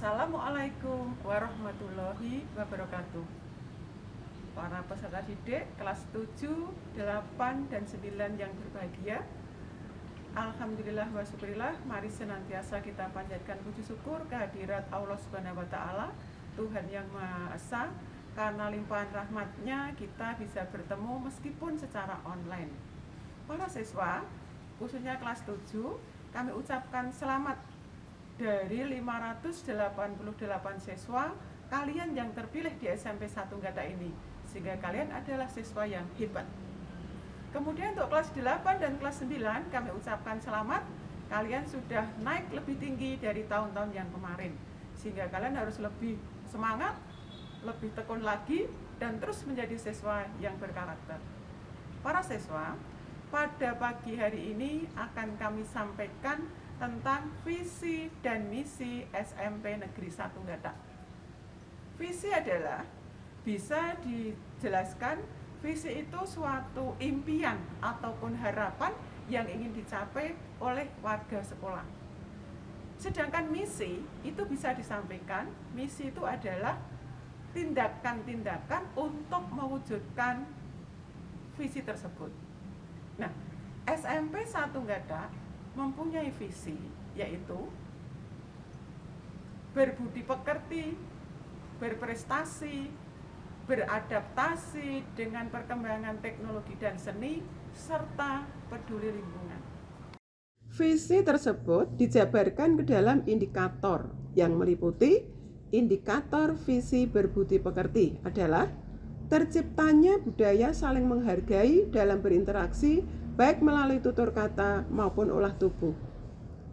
Assalamualaikum warahmatullahi wabarakatuh. Para peserta didik kelas 7, 8, dan 9 yang berbahagia, alhamdulillah wa syukurillah, mari senantiasa kita panjatkan puji syukur kehadirat Allah Subhanahu wa taala, Tuhan yang Maha Esa. Karena limpahan rahmatnya kita bisa bertemu meskipun secara online. Para siswa, khususnya kelas 7, kami ucapkan selamat dari 588 siswa kalian yang terpilih di SMP 1 Gata ini, sehingga kalian adalah siswa yang hebat. Kemudian untuk kelas 8 dan kelas 9 kami ucapkan selamat, kalian sudah naik lebih tinggi dari tahun-tahun yang kemarin, sehingga kalian harus lebih semangat, lebih tekun lagi, dan terus menjadi siswa yang berkarakter. Para siswa, pada pagi hari ini akan kami sampaikan tentang visi dan misi SMP Negeri 1 Gata. Visi adalah, bisa dijelaskan, visi itu suatu impian ataupun harapan yang ingin dicapai oleh warga sekolah. Sedangkan misi itu bisa disampaikan, misi itu adalah tindakan-tindakan untuk mewujudkan visi tersebut. Nah, SMP 1 Gata mempunyai visi, yaitu berbudi pekerti, berprestasi, beradaptasi dengan perkembangan teknologi dan seni, serta peduli lingkungan. Visi tersebut dijabarkan ke dalam indikator yang meliputi indikator visi berbudi pekerti adalah terciptanya budaya saling menghargai dalam berinteraksi baik melalui tutur kata maupun olah tubuh.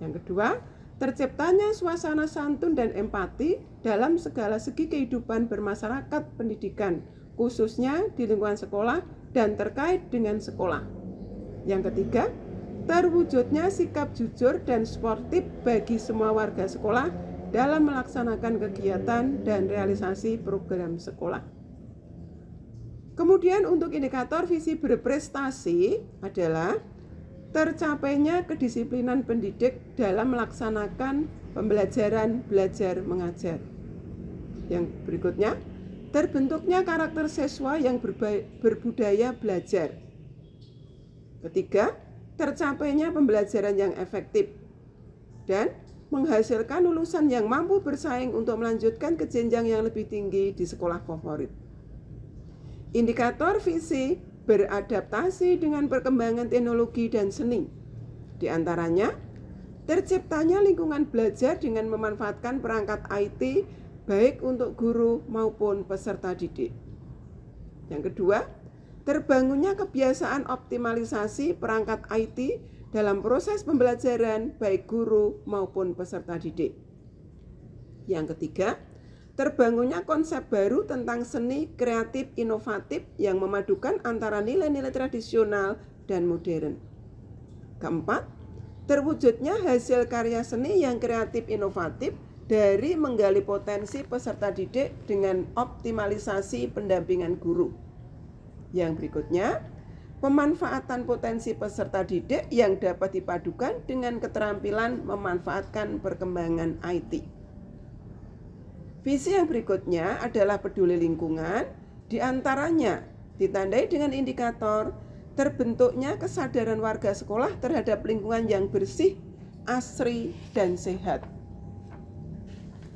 Yang kedua, terciptanya suasana santun dan empati dalam segala segi kehidupan bermasyarakat pendidikan, khususnya di lingkungan sekolah dan terkait dengan sekolah. Yang ketiga, terwujudnya sikap jujur dan sportif bagi semua warga sekolah dalam melaksanakan kegiatan dan realisasi program sekolah. Kemudian untuk indikator visi berprestasi adalah tercapainya kedisiplinan pendidik dalam melaksanakan pembelajaran belajar mengajar. Yang berikutnya, terbentuknya karakter siswa yang berbudaya belajar. Ketiga, tercapainya pembelajaran yang efektif dan menghasilkan lulusan yang mampu bersaing untuk melanjutkan ke jenjang yang lebih tinggi di sekolah favorit. Indikator visi beradaptasi dengan perkembangan teknologi dan seni. Di antaranya, terciptanya lingkungan belajar dengan memanfaatkan perangkat IT baik untuk guru maupun peserta didik. Yang kedua, terbangunnya kebiasaan optimalisasi perangkat IT dalam proses pembelajaran baik guru maupun peserta didik. Yang ketiga, terbangunnya konsep baru tentang seni kreatif inovatif yang memadukan antara nilai-nilai tradisional dan modern. Keempat, terwujudnya hasil karya seni yang kreatif inovatif dari menggali potensi peserta didik dengan optimalisasi pendampingan guru. Yang berikutnya, pemanfaatan potensi peserta didik yang dapat dipadukan dengan keterampilan memanfaatkan perkembangan IT. Visi yang berikutnya adalah peduli lingkungan, diantaranya ditandai dengan indikator terbentuknya kesadaran warga sekolah terhadap lingkungan yang bersih, asri, dan sehat.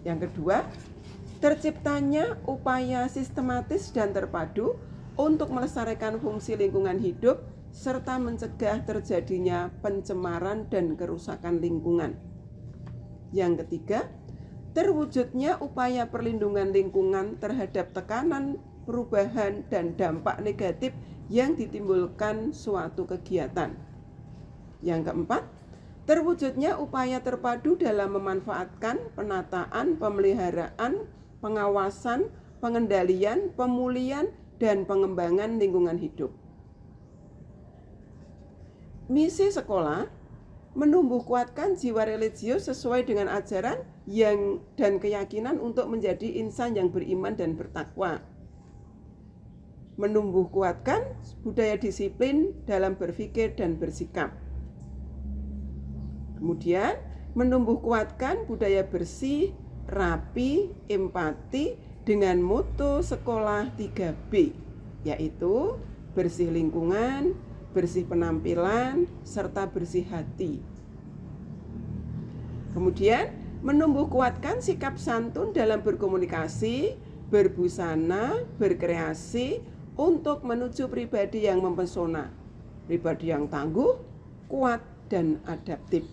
Yang kedua, terciptanya upaya sistematis dan terpadu untuk melestarikan fungsi lingkungan hidup serta mencegah terjadinya pencemaran dan kerusakan lingkungan. Yang ketiga, terwujudnya upaya perlindungan lingkungan terhadap tekanan, perubahan, dan dampak negatif yang ditimbulkan suatu kegiatan. Yang keempat, terwujudnya upaya terpadu dalam memanfaatkan penataan, pemeliharaan, pengawasan, pengendalian, pemulihan, dan pengembangan lingkungan hidup. Misi sekolah menumbuh kuatkan jiwa religius sesuai dengan ajaran dan keyakinan untuk menjadi insan yang beriman dan bertakwa. Menumbuh kuatkan budaya disiplin dalam berpikir dan bersikap. Kemudian menumbuh kuatkan budaya bersih, rapi, empati dengan mutu sekolah 3B, yaitu bersih lingkungan, bersih penampilan, serta bersih hati. Kemudian, menumbuh kuatkan sikap santun dalam berkomunikasi, berbusana, berkreasi untuk menuju pribadi yang mempesona, pribadi yang tangguh, kuat, dan adaptif.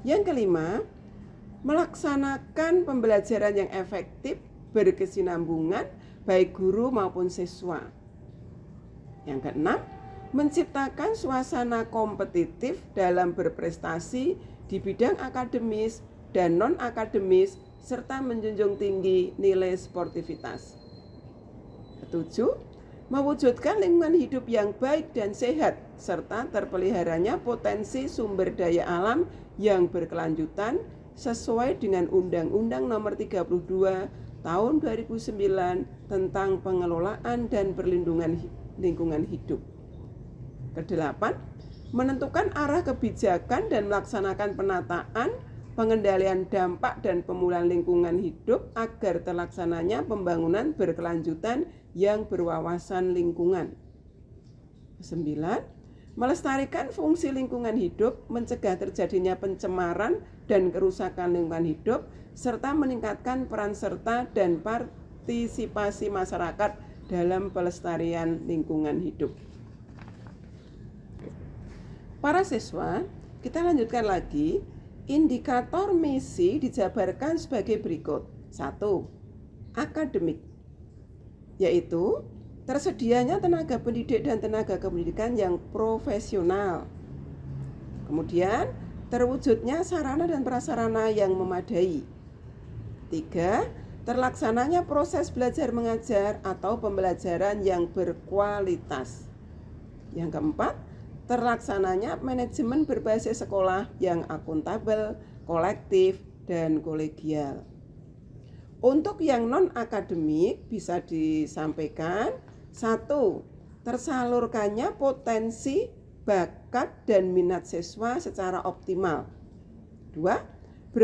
Yang kelima, melaksanakan pembelajaran yang efektif, berkesinambungan, baik guru maupun siswa. Yang keenam, menciptakan suasana kompetitif dalam berprestasi di bidang akademis dan non-akademis, serta menjunjung tinggi nilai sportivitas. Ketujuh, mewujudkan lingkungan hidup yang baik dan sehat, serta terpeliharanya potensi sumber daya alam yang berkelanjutan sesuai dengan Undang-Undang Nomor 32 Tahun 2009 tentang pengelolaan dan perlindungan lingkungan hidup. Kedelapan, menentukan arah kebijakan dan melaksanakan penataan, pengendalian dampak dan pemulihan lingkungan hidup agar terlaksananya pembangunan berkelanjutan yang berwawasan lingkungan. 9. Melestarikan fungsi lingkungan hidup, mencegah terjadinya pencemaran dan kerusakan lingkungan hidup, serta meningkatkan peran serta dan partisipasi masyarakat dalam pelestarian lingkungan hidup. Para siswa, kita lanjutkan lagi. Indikator misi dijabarkan sebagai berikut. 1. Akademik, yaitu tersedianya tenaga pendidik dan tenaga kependidikan yang profesional. Kemudian, terwujudnya sarana dan prasarana yang memadai. 3. Terlaksananya proses belajar mengajar atau pembelajaran yang berkualitas. Yang keempat, terlaksananya manajemen berbasis sekolah yang akuntabel, kolektif, dan kolegial. Untuk yang non-akademik bisa disampaikan: 1. Tersalurkannya potensi, bakat, dan minat siswa secara optimal. 2.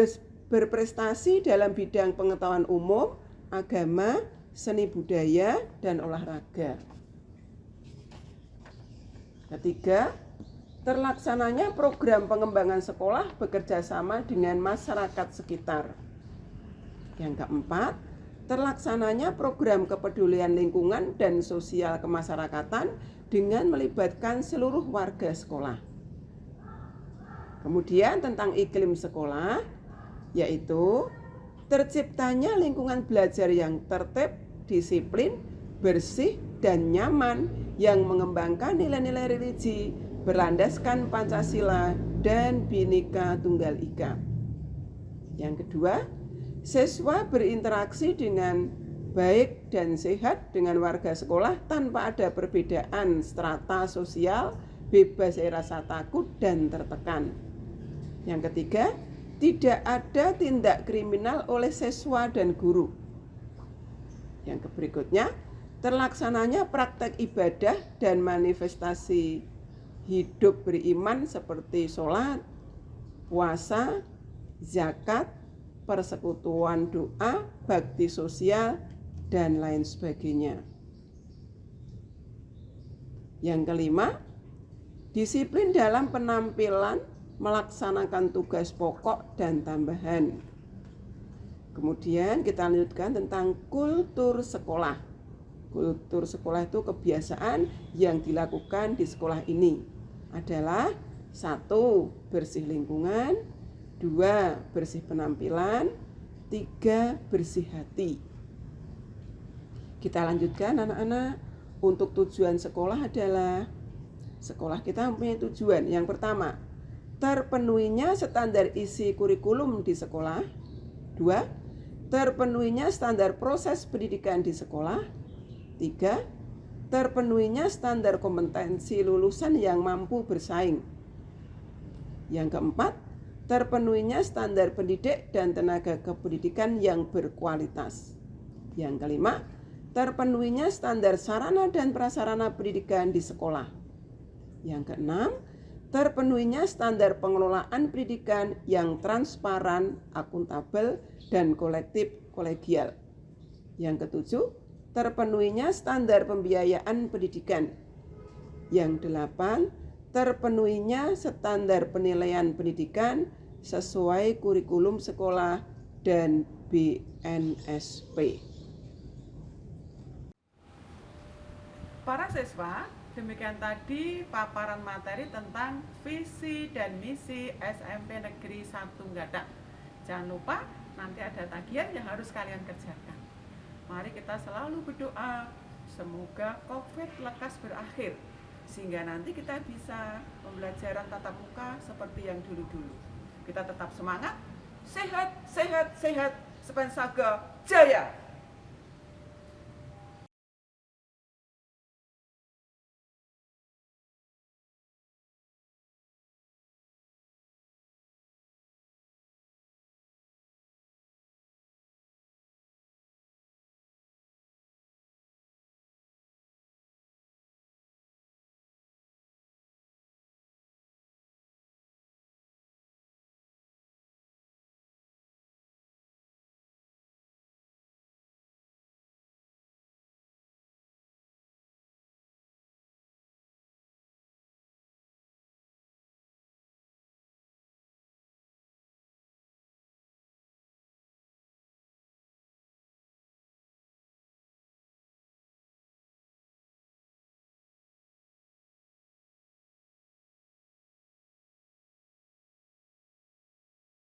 Berprestasi dalam bidang pengetahuan umum, agama, seni budaya, dan olahraga. 3. Terlaksananya program pengembangan sekolah bekerja sama dengan masyarakat sekitar. Yang keempat, terlaksananya program kepedulian lingkungan dan sosial kemasyarakatan dengan melibatkan seluruh warga sekolah. Kemudian tentang iklim sekolah, yaitu terciptanya lingkungan belajar yang tertib, disiplin, bersih, dan nyaman yang mengembangkan nilai-nilai religi berlandaskan Pancasila dan Bhinneka Tunggal Ika. Yang kedua, siswa berinteraksi dengan baik dan sehat dengan warga sekolah tanpa ada perbedaan strata sosial, bebas dari rasa takut dan tertekan. Yang ketiga, tidak ada tindak kriminal oleh siswa dan guru. Yang berikutnya, terlaksananya praktek ibadah dan manifestasi hidup beriman seperti sholat, puasa, zakat, persekutuan doa, bakti sosial, dan lain sebagainya. Yang kelima, disiplin dalam penampilan, melaksanakan tugas pokok dan tambahan. Kemudian kita lanjutkan tentang kultur sekolah. Kultur sekolah itu kebiasaan yang dilakukan di sekolah ini adalah: 1. Bersih lingkungan, 2. Bersih penampilan, 3. Bersih hati. Kita lanjutkan anak-anak. Untuk tujuan sekolah adalah, sekolah kita mempunyai tujuan. Yang pertama, terpenuhinya standar isi kurikulum di sekolah. 2. Terpenuhinya standar proses pendidikan di sekolah. 3. Terpenuhinya standar kompetensi lulusan yang mampu bersaing. Yang keempat, terpenuhinya standar pendidik dan tenaga kependidikan yang berkualitas. Yang kelima, terpenuhinya standar sarana dan prasarana pendidikan di sekolah. Yang keenam, terpenuhinya standar pengelolaan pendidikan yang transparan, akuntabel, dan kolektif kolegial. Yang ketujuh, terpenuhinya standar pembiayaan pendidikan. Yang delapan, terpenuhinya standar penilaian pendidikan sesuai kurikulum sekolah dan BNSP. Para siswa, demikian tadi paparan materi tentang visi dan misi SMP Negeri 1 Gadak. Jangan lupa nanti ada tagihan yang harus kalian kerjakan. Mari kita selalu berdoa semoga COVID lekas berakhir, sehingga nanti kita bisa pembelajaran tatap muka seperti yang dulu-dulu. Kita tetap semangat, sehat, sehat, sehat, Sepensaga Jaya!